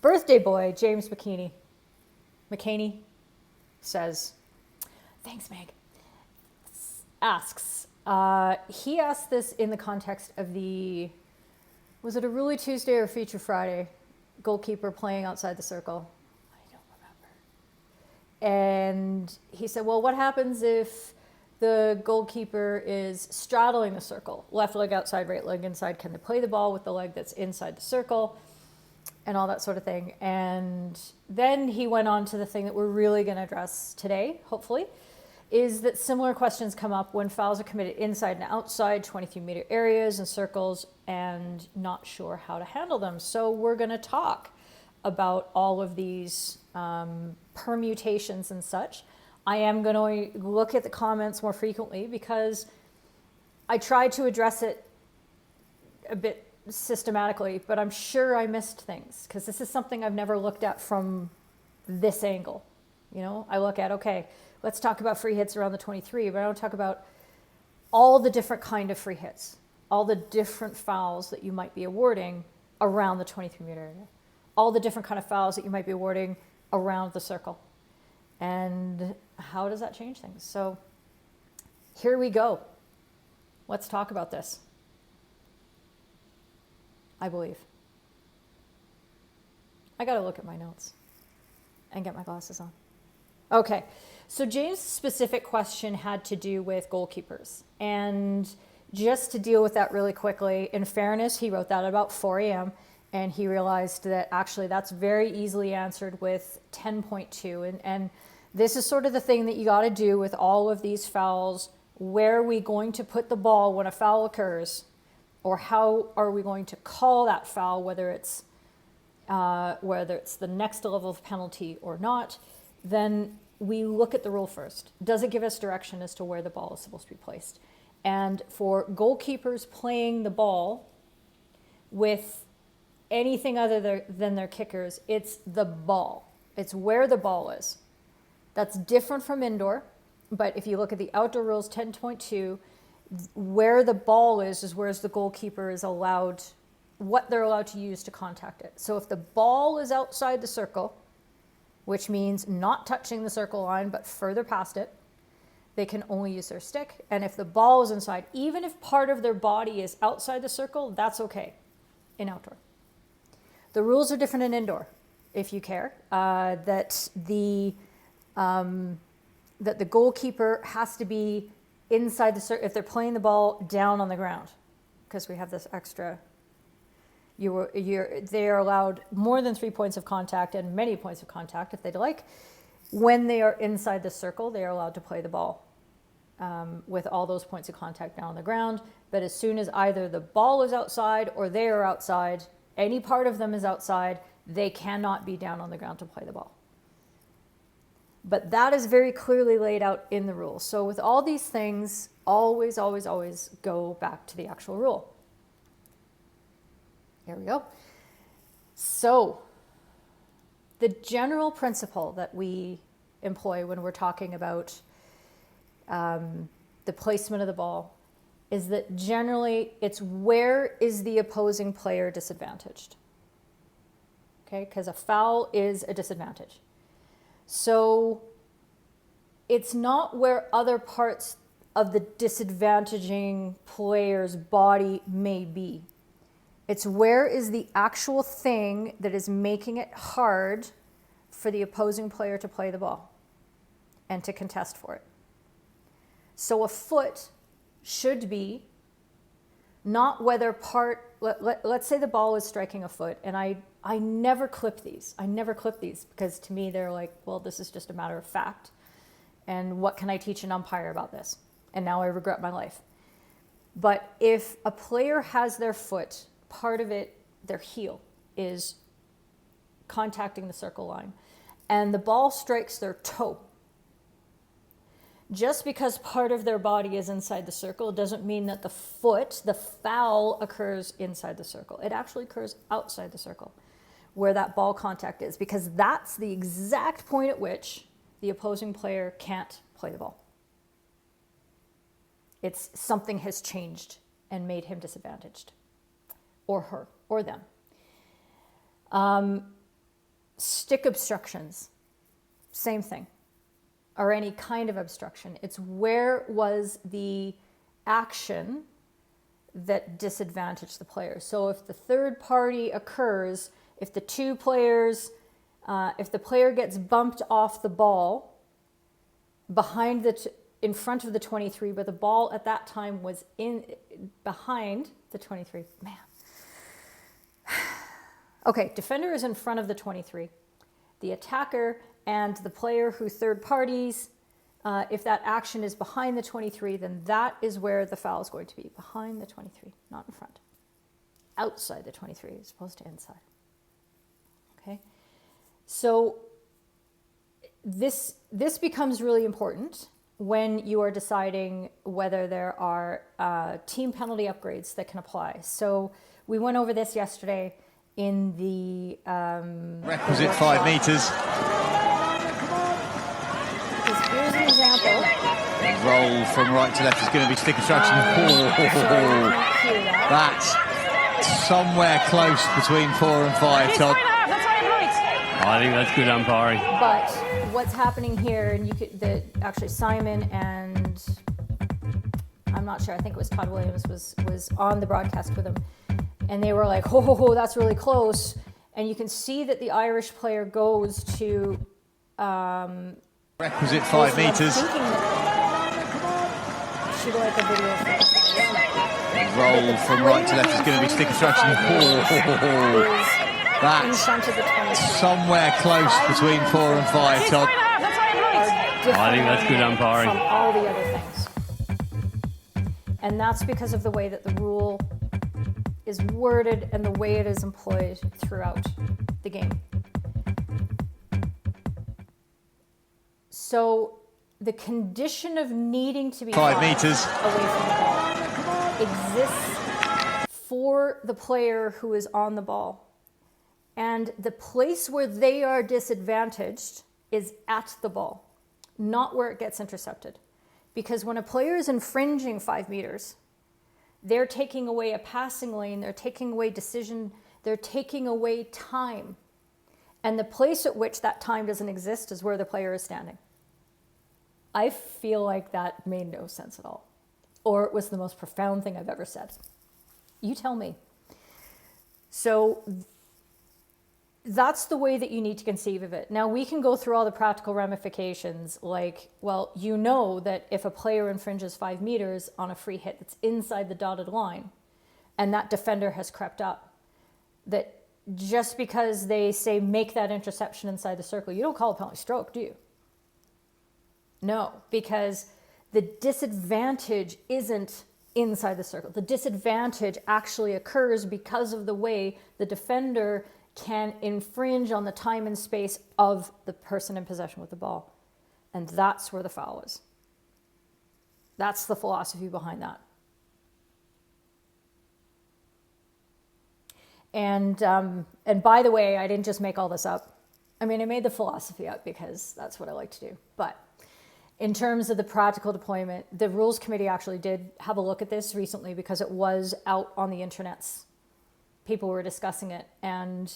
Birthday boy, James McKeahnie says, thanks, Meg, asks, he asked this in the context of was it a Ruly Tuesday or Feature Friday? Goalkeeper playing outside the circle. I don't remember. And he said, well, what happens if the goalkeeper is straddling the circle? Left leg outside, right leg inside. Can they play the ball with the leg that's inside the circle? And all that sort of thing. And then he went on to the thing that we're really going to address today, hopefully, is that similar questions come up when fouls are committed inside and outside 23-meter areas and circles, and not sure how to handle them. So we're going to talk about all of these permutations and such. I am going to look at the comments more frequently because I tried to address it a bit systematically, but I'm sure I missed things because this is something I've never looked at from this angle. You know, I look at, okay, let's talk about free hits around the 23, but I don't talk about all the different kind of free hits, all the different fouls that you might be awarding around the 23-meter area, all the different kind of fouls that you might be awarding around the circle. And how does that change things? So here we go. Let's talk about this. I believe. I got to look at my notes and get my glasses on. Okay, so James' specific question had to do with goalkeepers. And just to deal with that really quickly, in fairness, he wrote that at about 4 a.m. and he realized that actually that's very easily answered with 10.2. And this is sort of the thing that you got to do with all of these fouls. Where are we going to put the ball when a foul occurs? Or how are we going to call that foul, whether it's the next level of penalty or not? Then we look at the rule first. Does it give us direction as to where the ball is supposed to be placed? And for goalkeepers playing the ball with anything other than their kickers, it's the ball. It's where the ball is. That's different from indoor, but if you look at the outdoor rules 10.2, where the ball is where the goalkeeper is allowed, what they're allowed to use to contact it. So if the ball is outside the circle, which means not touching the circle line, but further past it, they can only use their stick. And if the ball is inside, even if part of their body is outside the circle, that's okay in outdoor. The rules are different in indoor, if you care, that the goalkeeper has to be inside the circle if they're playing the ball down on the ground, because we have this extra. They are allowed more than 3 points of contact and many points of contact if they'd like. When they are inside the circle, they are allowed to play the ball with all those points of contact down on the ground. But as soon as either the ball is outside or they are outside, any part of them is outside, they cannot be down on the ground to play the ball. But that is very clearly laid out in the rules. So with all these things, always, always, always go back to the actual rule. Here we go. So the general principle that we employ when we're talking about the placement of the ball is that generally it's where is the opposing player disadvantaged. Okay, because a foul is a disadvantage. So it's not where other parts of the disadvantaging player's body may be. It's where is the actual thing that is making it hard for the opposing player to play the ball and to contest for it. So a foot should be not whether let's say the ball is striking a foot, and I never clip these. I never clip these because to me they're like, well, this is just a matter of fact. And what can I teach an umpire about this? And now I regret my life. But if a player has their foot, part of it, their heel, is contacting the circle line, and the ball strikes their toe, just because part of their body is inside the circle doesn't mean that the foot, the foul, occurs inside the circle. It actually occurs outside the circle where that ball contact is, because that's the exact point at which the opposing player can't play the ball. It's something has changed and made him disadvantaged, or her, or them. Stick obstructions, same thing, or any kind of obstruction. It's where was the action that disadvantaged the player. So if the third party occurs, if the two players, if the player gets bumped off the ball behind in front of the 23, but the ball at that time was behind the 23. Man. Okay, defender is in front of the 23. The attacker and the player who third parties, if that action is behind the 23, then that is where the foul is going to be. Behind the 23, not in front. Outside the 23 as opposed to inside. Okay? So this becomes really important when you are deciding whether there are team penalty upgrades that can apply. So we went over this yesterday in the requisite 5 meters. Here's an example. Roll from right to left is going to be stick obstruction. That's somewhere close between 4 and 5, Todd. I think that's good umpiring. But what's happening here, and actually Simon and I'm not sure, I think it was Todd Williams was on the broadcast with him, and they were like, ho, that's really close. And you can see that the Irish player goes to requisite 5 meters. Should like a video of this. Roll from right to left is going to be stick obstruction. That's somewhere close between 4 and 5, Todd. I think that's good umpiring. From all the other things. And that's because of the way that the rule is worded and the way it is employed throughout the game. So the condition of needing to be 5 meters away from the ball exists for the player who is on the ball. And the place where they are disadvantaged is at the ball, not where it gets intercepted. Because when a player is infringing 5 meters, they're taking away a passing lane, they're taking away decision, they're taking away time. And the place at which that time doesn't exist is where the player is standing. I feel like that made no sense at all. Or it was the most profound thing I've ever said. You tell me. So that's the way that you need to conceive of it. Now, we can go through all the practical ramifications, like, well, you know that if a player infringes 5 meters on a free hit that's inside the dotted line, and that defender has crept up, that just because they say make that interception inside the circle, you don't call a penalty stroke, do you? No, because the disadvantage isn't inside the circle. The disadvantage actually occurs because of the way the defender can infringe on the time and space of the person in possession with the ball. And that's where the foul is. That's the philosophy behind that. And by the way, I didn't just make all this up. I mean, I made the philosophy up because that's what I like to do. But in terms of the practical deployment, the Rules Committee actually did have a look at this recently because it was out on the internets. People were discussing it, and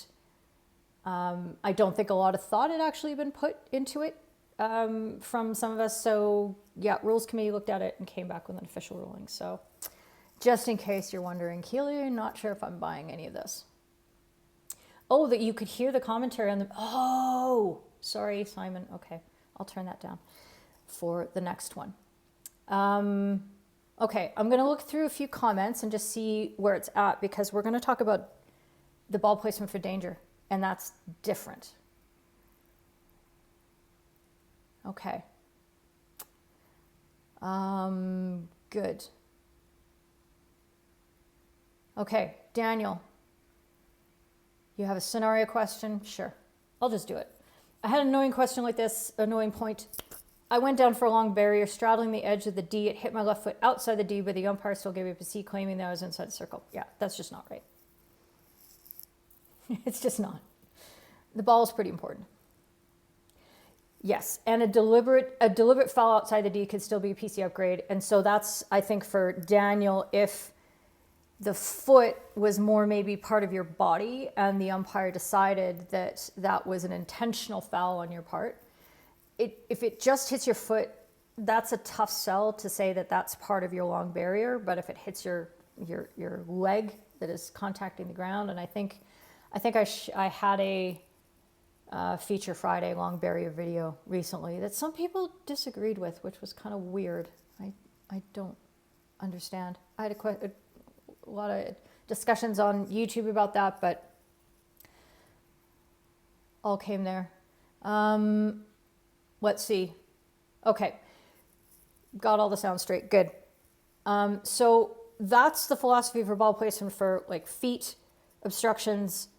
I don't think a lot of thought had actually been put into it from some of us. So yeah, Rules Committee looked at it and came back with an official ruling. So just in case you're wondering, Keely, I'm not sure if I'm buying any of this. Oh, that you could hear the commentary on the, oh, sorry, Simon. Okay, I'll turn that down for the next one. Okay, I'm gonna look through a few comments and just see where it's at, because we're gonna talk about the ball placement for danger, and that's different. Okay. Good. Okay, Daniel, you have a scenario question? Sure, I'll just do it. I had an annoying question like this, annoying point. I went down for a long barrier, straddling the edge of the D. It hit my left foot outside the D, but the umpire still gave me a C, claiming that I was inside the circle. Yeah, that's just not right. It's just not. The ball is pretty important. Yes, and a deliberate foul outside the D could still be a PC upgrade. And so that's, I think, for Daniel, if the foot was more maybe part of your body, and the umpire decided that that was an intentional foul on your part. If it just hits your foot, that's a tough sell to say that that's part of your long barrier. But if it hits your leg that is contacting the ground, and I think I had a Feature Friday long barrier video recently that some people disagreed with, which was kind of weird. I don't understand. I had a lot of discussions on YouTube about that, but all came there. Let's see. Okay. Got all the sounds straight. Good. So that's the philosophy for ball placement for like feet, obstructions,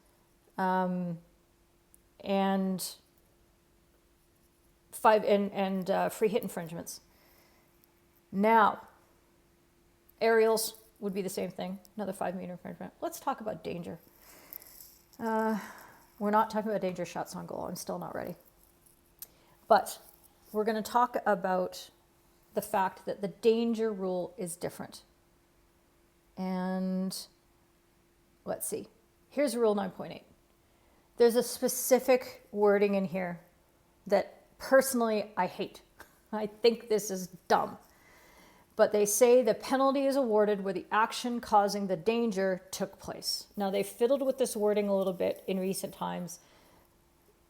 and free hit infringements. Now, aerials would be the same thing, another 5-meter infringement. Let's talk about danger. We're not talking about danger shots on goal. I'm still not ready. But we're going to talk about the fact that the danger rule is different. And let's see. Here's rule 9.8. There's a specific wording in here that personally I hate. I think this is dumb. But they say the penalty is awarded where the action causing the danger took place. Now, they've fiddled with this wording a little bit in recent times,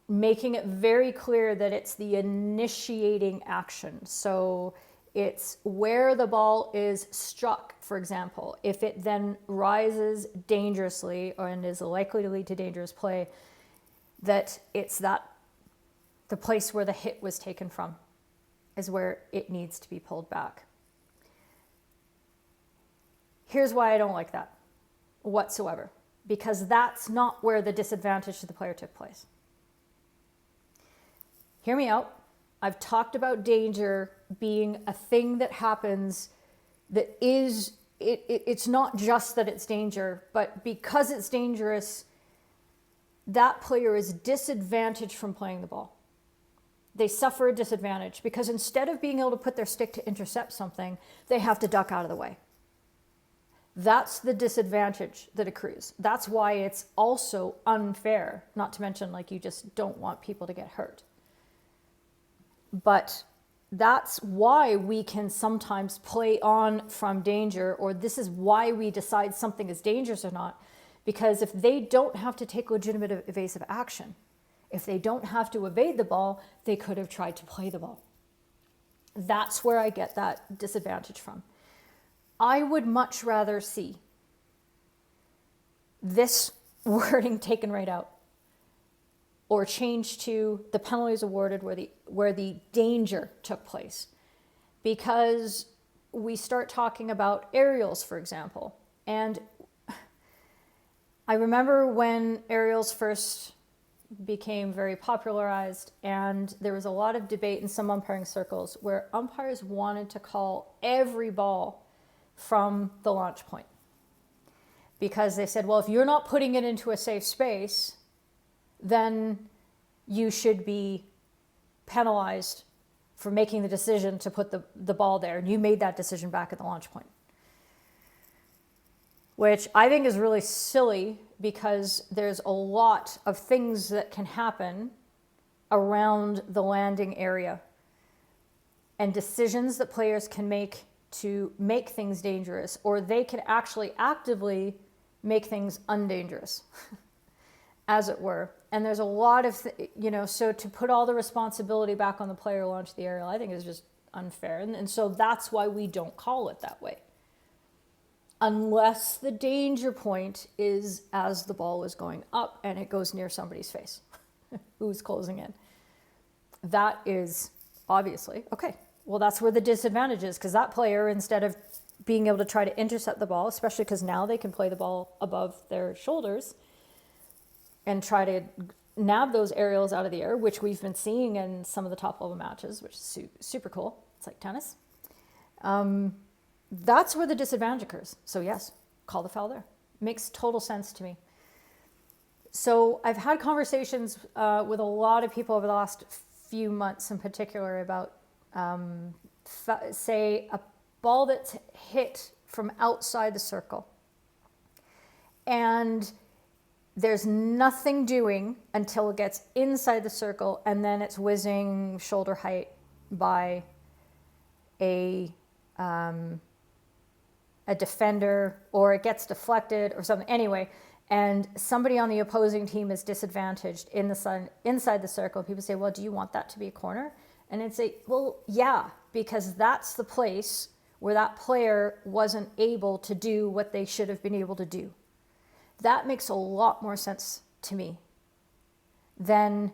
making it very clear that it's the initiating action. So it's where the ball is struck, for example. If it then rises dangerously and is likely to lead to dangerous play, that it's that the place where the hit was taken from is where it needs to be pulled back. Here's why I don't like that whatsoever, because that's not where the disadvantage to the player took place. Hear me out. I've talked about danger being a thing that happens that is, it's not just that it's danger, but because it's dangerous, that player is disadvantaged from playing the ball. They suffer a disadvantage because instead of being able to put their stick to intercept something, they have to duck out of the way. That's the disadvantage that accrues. That's why it's also unfair, not to mention like you just don't want people to get hurt. But that's why we can sometimes play on from danger, or this is why we decide something is dangerous or not, because if they don't have to take legitimate evasive action, if they don't have to evade the ball, they could have tried to play the ball. That's where I get that disadvantage from. I would much rather see this wording taken right out or changed to the penalties awarded where the danger took place. Because we start talking about aerials, for example. And I remember when aerials first became very popularized, and there was a lot of debate in some umpiring circles where umpires wanted to call every ball from the launch point. Because they said, well, if you're not putting it into a safe space, then you should be penalized for making the decision to put the ball there. And you made that decision back at the launch point. Which I think is really silly because there's a lot of things that can happen around the landing area and decisions that players can make to make things dangerous, or they can actually actively make things undangerous, as it were. And there's a lot of, so to put all the responsibility back on the player to launch the aerial, I think is just unfair. And so that's why we don't call it that way. Unless the danger point is as the ball is going up and it goes near somebody's face who's closing in. That is obviously, okay, well, that's where the disadvantage is, because that player, instead of being able to try to intercept the ball, especially because now they can play the ball above their shoulders and try to nab those aerials out of the air, which we've been seeing in some of the top level matches, which is super cool. It's like tennis. That's where the disadvantage occurs. So yes, call the foul there. Makes total sense to me. So I've had conversations with a lot of people over the last few months in particular about, say, a ball that's hit from outside the circle And there's nothing doing until it gets inside the circle, and then it's whizzing shoulder height by a defender, or it gets deflected or something. Anyway, and somebody on the opposing team is disadvantaged inside the circle. People say, well, do you want that to be a corner? And I'd say, well, yeah, because that's the place where that player wasn't able to do what they should have been able to do. That makes a lot more sense to me than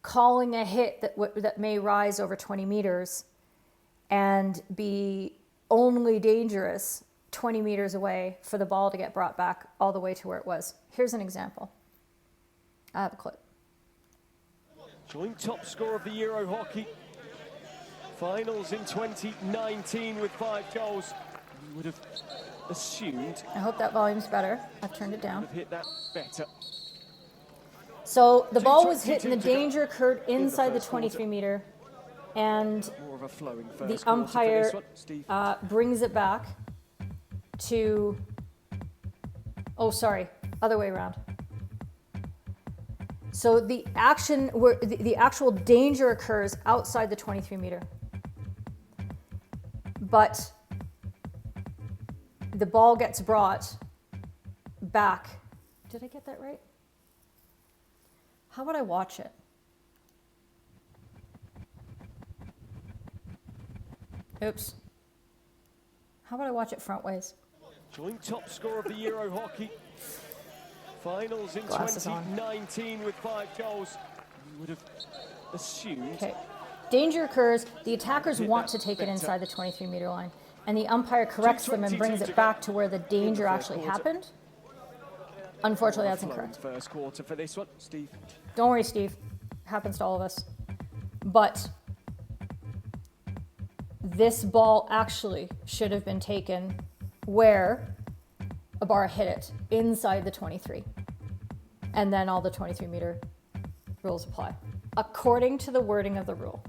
calling a hit that may rise over 20 meters and be only dangerous 20 meters away for the ball to get brought back all the way to where it was. Here's an example. I have a clip. Joint top scorer of the Euro Hockey Finals in 2019 with 5 goals. You would have assumed. I hope that volume's better. I've turned it down. Hit that better. So the ball was hit and the danger occurred inside the 23 meter, and the umpire brings it back to, oh, sorry, other way around. So the action where the actual danger occurs outside the 23 meter, but the ball gets brought back. Did I get that right? How would I watch it? Oops. How about I watch it front ways? Joint top scorer of the Euro Hockey Finals in 2019 with 5 goals. You would have assumed. Okay. Danger occurs. The attackers want to take it inside the 23 meter line, and the umpire corrects them and brings it back to where the danger actually happened. Unfortunately, that's incorrect. First quarter for this one, Steve. Don't worry, Steve. Happens to all of us. But this ball actually should have been taken where Ibarra hit it, inside the 23. And then all the 23 meter rules apply, according to the wording of the rule.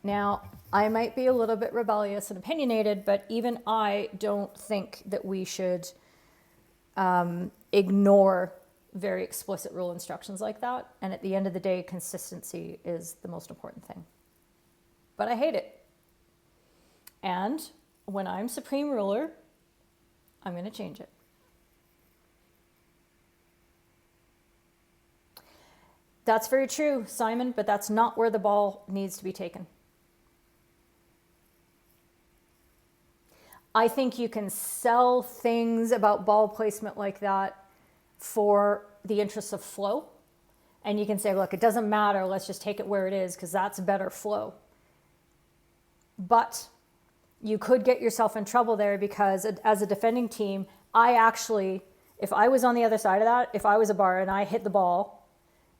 Now, I might be a little bit rebellious and opinionated, but even I don't think that we should ignore very explicit rule instructions like that. And at the end of the day, consistency is the most important thing. But I hate it. And when I'm supreme ruler, I'm going to change it. That's very true, Simon, but that's not where the ball needs to be taken. I think you can sell things about ball placement like that for the interests of flow. And you can say, look, it doesn't matter, let's just take it where it is because that's better flow. But you could get yourself in trouble there because as a defending team, I actually, if I was on the other side of that, if I was a bar and I hit the ball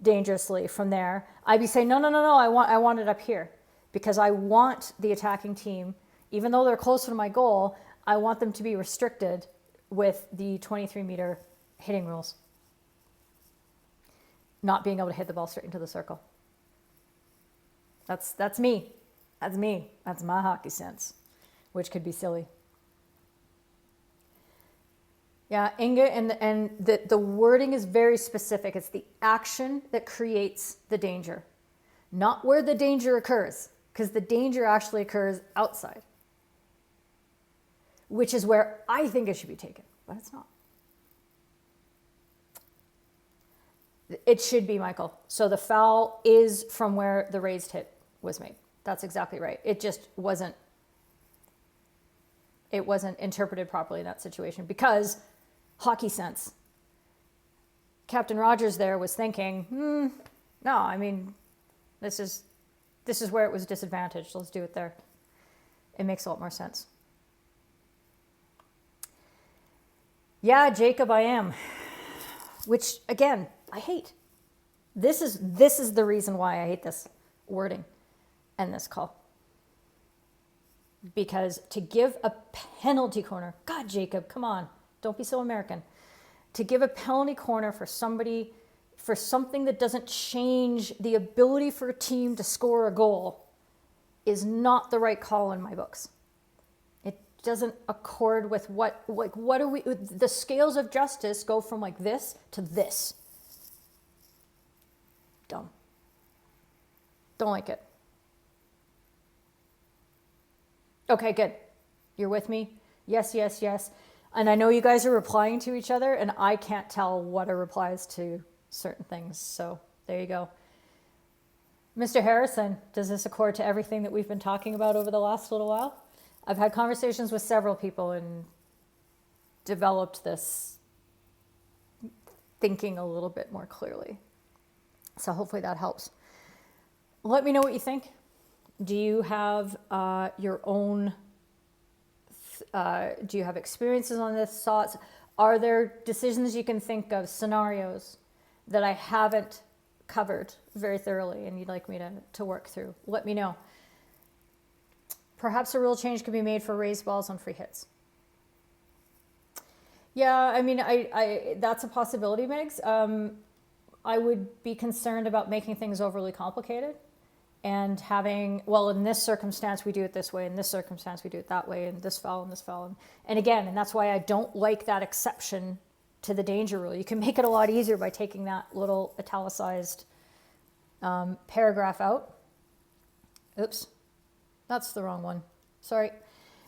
dangerously from there, I'd be saying, no, I want it up here because I want the attacking team, even though they're closer to my goal, I want them to be restricted with the 23 meter hitting rules. Not being able to hit the ball straight into the circle. That's me. That's me. That's my hockey sense, which could be silly. Yeah, Inga, and the wording is very specific. It's the action that creates the danger, not where the danger occurs, because the danger actually occurs outside, which is where I think it should be taken, but it's not. It should be, Michael. So the foul is from where the raised hit was made. That's exactly right. It just wasn't interpreted properly in that situation because hockey sense. Captain Rogers there was thinking, no, I mean, this is where it was disadvantaged. Let's do it there. It makes a lot more sense. Yeah, Jacob, I am. Which, again, I hate. This is the reason why I hate this wording and this call. Because to give a penalty corner, God, Jacob, come on, don't be so American. To give a penalty corner for somebody, for something that doesn't change the ability for a team to score a goal is not the right call in my books. doesn't accord with what are we, the scales of justice go from like this to this. Dumb. Don't like it. Okay, good. You're with me? Yes, yes, yes. And I know you guys are replying to each other, and I can't tell what are replies to certain things. So there you go. Mr. Harrison, does this accord to everything that we've been talking about over the last little while? I've had conversations with several people and developed this thinking a little bit more clearly. So hopefully that helps. Let me know what you think. Do you have your own, do you have experiences on this, thoughts? Are there decisions you can think of, scenarios that I haven't covered very thoroughly and you'd like me to work through? Let me know. Perhaps a rule change could be made for raised balls on free hits. Yeah, I mean, I that's a possibility, Megs. I would be concerned about making things overly complicated and having, well, in this circumstance, we do it this way, in this circumstance, we do it that way, and this foul, and this foul. And again, and that's why I don't like that exception to the danger rule. You can make it a lot easier by taking that little italicized paragraph out. Oops, that's the wrong one. Sorry.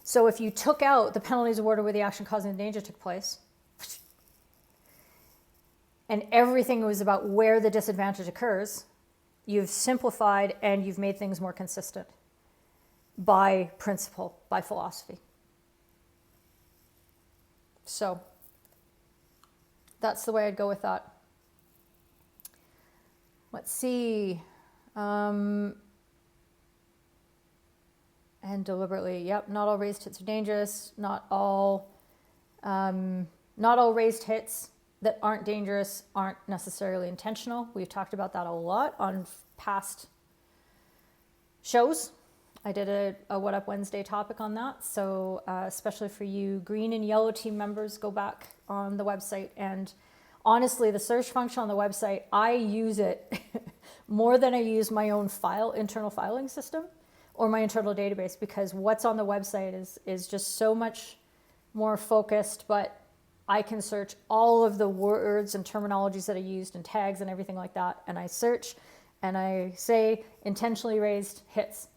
So if you took out the penalties awarded where the action causing the danger took place, and everything was about where the disadvantage occurs, you've simplified and you've made things more consistent by principle, by philosophy. So that's the way I'd go with that. Let's see. And deliberately, yep, not all raised hits are dangerous. Not all raised hits that aren't dangerous aren't necessarily intentional. We've talked about that a lot on past shows. I did a What Up Wednesday topic on that. So especially for you green and yellow team members, go back on the website. And honestly, the search function on the website, I use it more than I use my own internal filing system or my internal database, because what's on the website is just so much more focused, but I can search all of the words and terminologies that I used and tags and everything like that. And I search and I say intentionally raised hits.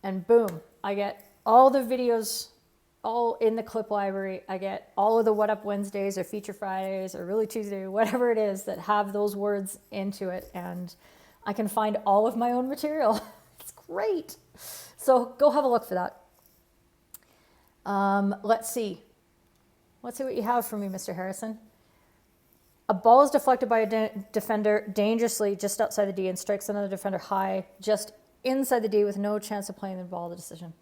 And boom, I get all the videos all in the clip library. I get all of the What Up Wednesdays or Feature Fridays or Really Tuesday, whatever it is that have those words into it. And I can find all of my own material. It's great. So go have a look for that. Let's see. Let's see what you have for me, Mr. Harrison. A ball is deflected by a defender dangerously just outside the D and strikes another defender high just inside the D with no chance of playing the ball the decision.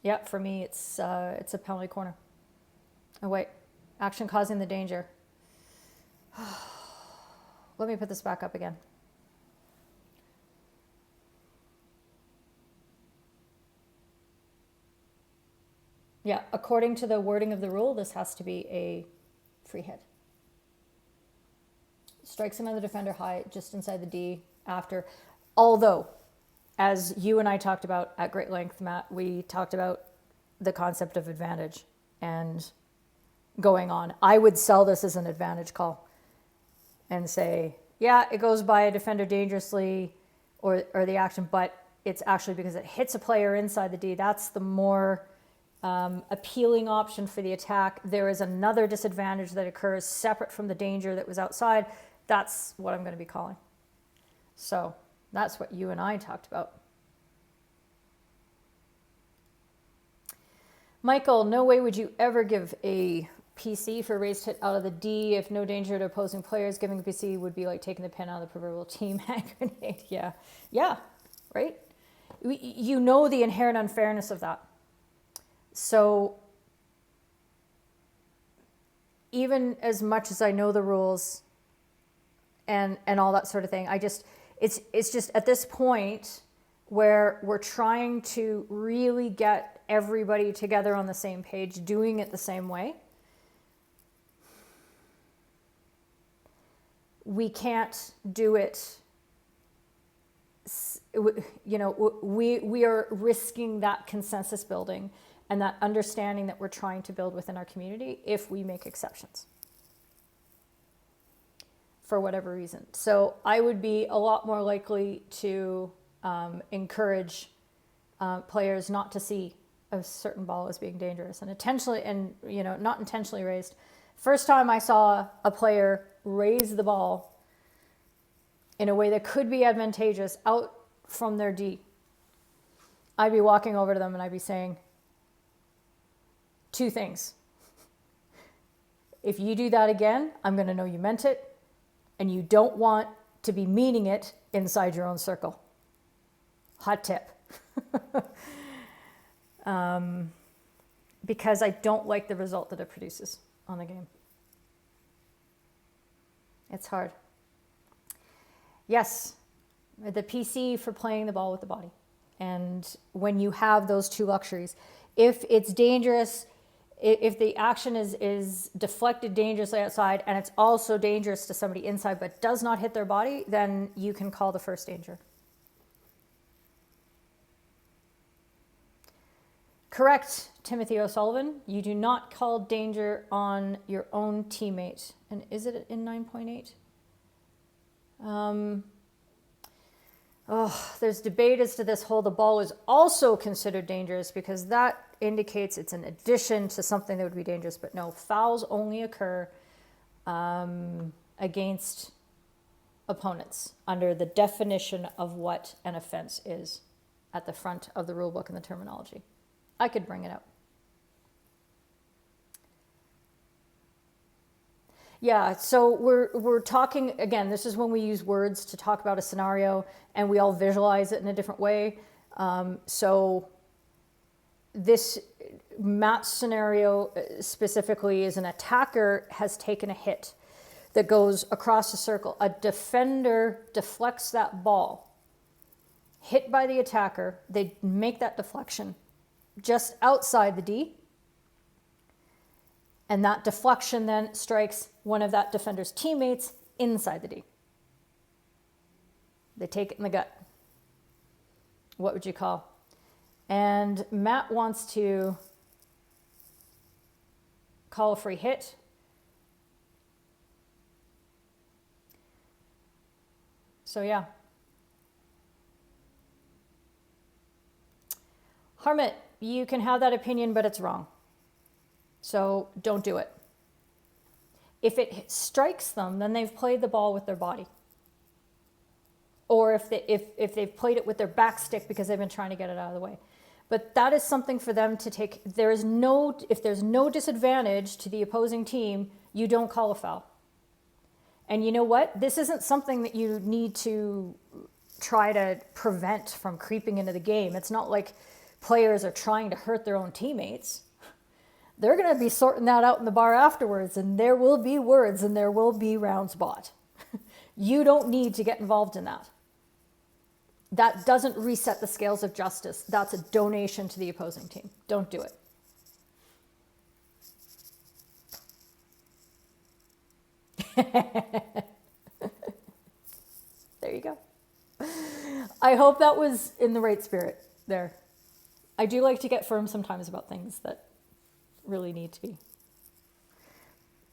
Yeah, for me, it's a penalty corner. Oh, wait. Action causing the danger. Let me put this back up again. Yeah, according to the wording of the rule, this has to be a free hit. Strikes another defender high just inside the D after. Although, as you and I talked about at great length, Matt, we talked about the concept of advantage and going on. I would sell this as an advantage call and say, yeah, it goes by a defender dangerously or the action, but it's actually because it hits a player inside the D. That's the more appealing option for the attack. There is another disadvantage that occurs separate from the danger that was outside. That's what I'm going to be calling. So that's what you and I talked about. Michael, no way would you ever give a PC for raised hit out of the D if no danger to opposing players. Giving a PC would be like taking the pin out of the proverbial team hand grenade. Yeah, right? You know the inherent unfairness of that. So even as much as I know the rules and all that sort of thing, it's just at this point where we're trying to really get everybody together on the same page, doing it the same way. We can't do it we are risking that consensus building and that understanding that we're trying to build within our community if we make exceptions for whatever reason. So I would be a lot more likely to encourage players not to see a certain ball as being dangerous and not intentionally raised. First time I saw a player raise the ball in a way that could be advantageous out from their D, I'd be walking over to them and I'd be saying two things. If you do that again, I'm going to know you meant it, and you don't want to be meaning it inside your own circle. Hot tip. Because I don't like the result that it produces on the game. It's hard. Yes, the PC for playing the ball with the body. And when you have those two luxuries, if it's dangerous, if the action is deflected dangerously outside and it's also dangerous to somebody inside but does not hit their body, then you can call the first danger. Correct, Timothy O'Sullivan. You do not call danger on your own teammate. And is it in 9.8? There's debate as to this whole the ball is also considered dangerous because that indicates it's an addition to something that would be dangerous. But no, fouls only occur against opponents under the definition of what an offense is at the front of the rule book and the terminology. I could bring it up. Yeah, so we're talking, again, this is when we use words to talk about a scenario and we all visualize it in a different way. So this match scenario specifically is an attacker has taken a hit that goes across the circle. A defender deflects that ball, hit by the attacker. They make that deflection just outside the D. And that deflection then strikes one of that defender's teammates inside the D. They take it in the gut. What would you call? And Matt wants to call a free hit. So yeah. Harmit, you can have that opinion, but it's wrong. So don't do it. If it strikes them, then they've played the ball with their body. Or if they've played it with their back stick because they've been trying to get it out of the way. But that is something for them to take. If there's no disadvantage to the opposing team, you don't call a foul. And you know what? This isn't something that you need to try to prevent from creeping into the game. It's not like players are trying to hurt their own teammates. They're going to be sorting that out in the bar afterwards, and there will be words and there will be rounds bought. You don't need to get involved in that. That doesn't reset the scales of justice. That's a donation to the opposing team. Don't do it. There you go. I hope that was in the right spirit there. I do like to get firm sometimes about things that really need to be.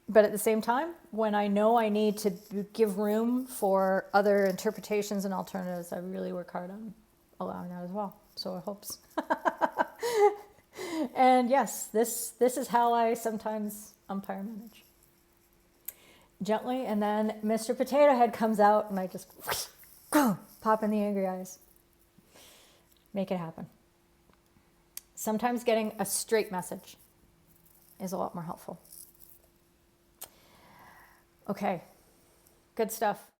But at the same time, when I know I need to give room for other interpretations and alternatives, I really work hard on allowing that as well. So it hopes. And yes, this is how I sometimes umpire manage. Gently, and then Mr. Potato Head comes out and I just pop in the angry eyes. Make it happen. Sometimes getting a straight message is a lot more helpful. Okay, good stuff.